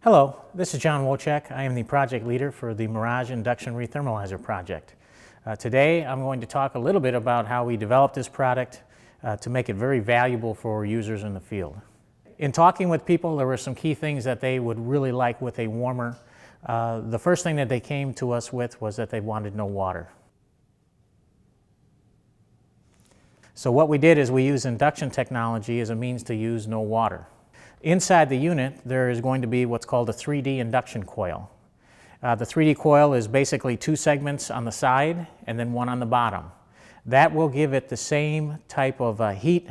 Hello, this is John Wojcik. I am the project leader for the Mirage Induction Rethermalizer project. Today I'm going to talk a little bit about how we developed this product to make it very valuable for users in the field. In talking with people, there were some key things that they would really like with a warmer. The first thing that they came to us with was that they wanted no water. So what we did is we used induction technology as a means to use no water. Inside the unit, there is going to be what's called a 3D induction coil. The 3D coil is basically two segments on the side and then one on the bottom. That will give it the same type of heat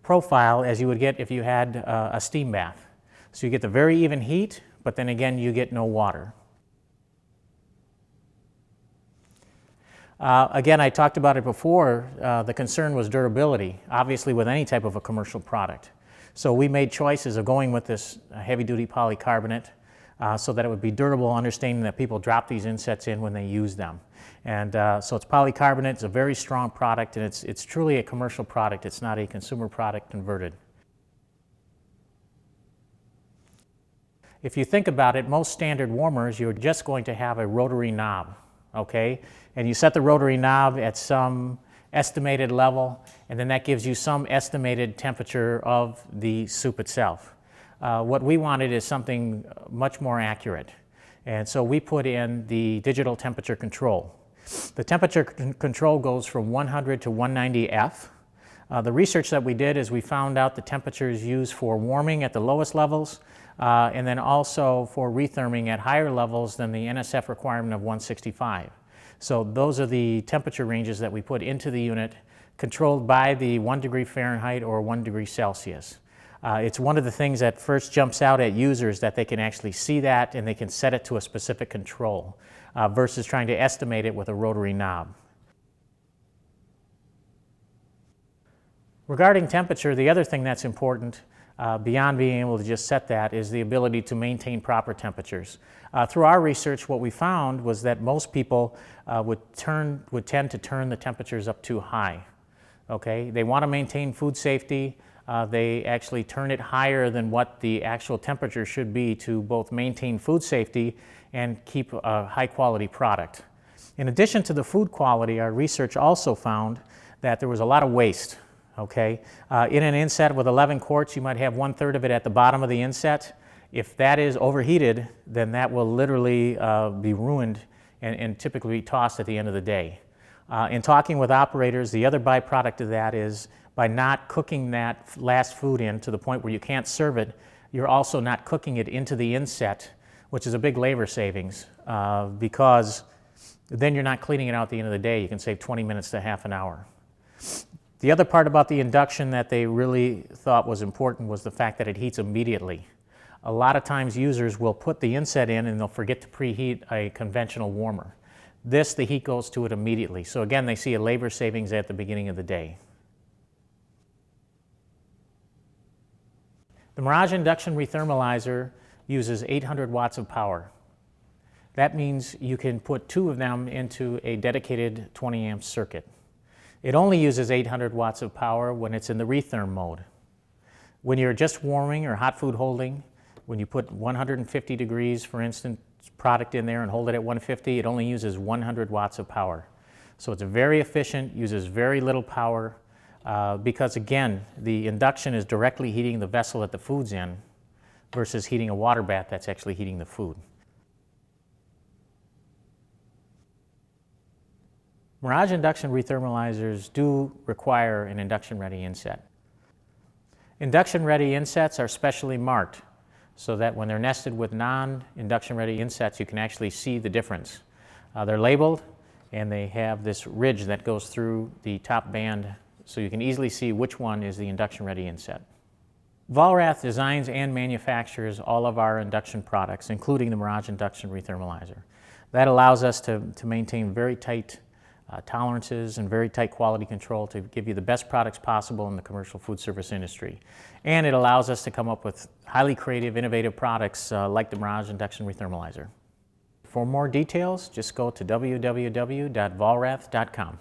profile as you would get if you had a steam bath. So you get the very even heat, but then again you get no water. Again, I talked about it before, the concern was durability, obviously with any type of a commercial product. So we made choices of going with this heavy-duty polycarbonate so that it would be durable, understanding that people drop these insets in when they use them. And so it's polycarbonate, it's a very strong product, and it's truly a commercial product. It's not a consumer product converted. If you think about it, most standard warmers, you're just going to have a rotary knob, okay? And you set the rotary knob at some estimated level, and then that gives you some estimated temperature of the soup itself. What we wanted is something much more accurate, and so we put in the digital temperature control. The temperature control goes from 100 to 190 F. The research that we did is we found out the temperatures used for warming at the lowest levels and then also for retherming at higher levels than the NSF requirement of 165. So those are the temperature ranges that we put into the unit, controlled by the 1 degree Fahrenheit or 1 degree Celsius. It's one of the things that first jumps out at users, that they can actually see that and they can set it to a specific control versus trying to estimate it with a rotary knob. Regarding temperature, the other thing that's important beyond being able to just set that is the ability to maintain proper temperatures. Through our research, what we found was that most people would tend to turn the temperatures up too high. Okay? They want to maintain food safety. They actually turn it higher than what the actual temperature should be to both maintain food safety and keep a high quality product. In addition to the food quality, our research also found that there was a lot of waste. Okay? In an inset with 11 quarts, you might have 1/3 of it at the bottom of the inset. If that is overheated, then that will literally be ruined and typically be tossed at the end of the day. In talking with operators, the other byproduct of that is by not cooking that last food in to the point where you can't serve it, you're also not cooking it into the inset, which is a big labor savings because then you're not cleaning it out at the end of the day. You can save 20 minutes to half an hour. The other part about the induction that they really thought was important was the fact that it heats immediately. A lot of times users will put the inset in and they'll forget to preheat a conventional warmer. This, the heat goes to it immediately. So again, they see a labor savings at the beginning of the day. The Mirage Induction Rethermalizer uses 800 watts of power. That means you can put 2 of them into a dedicated 20 amp circuit. It only uses 800 watts of power when it's in the retherm mode. When you're just warming or hot food holding, when you put 150 degrees, for instance, product in there and hold it at 150, it only uses 100 watts of power. So it's very efficient, uses very little power, because again, the induction is directly heating the vessel that the food's in versus heating a water bath that's actually heating the food. Mirage Induction Rethermalizers do require an induction-ready inset. Induction-ready insets are specially marked so that when they're nested with non-induction-ready insets, you can actually see the difference. They're labeled, and they have this ridge that goes through the top band, so you can easily see which one is the induction-ready inset. Vollrath designs and manufactures all of our induction products, including the Mirage Induction Rethermalizer. That allows us to maintain very tight tolerances and very tight quality control to give you the best products possible in the commercial food service industry. And it allows us to come up with highly creative, innovative products like the Mirage Induction Rethermalizer. For more details, just go to www.vollrath.com.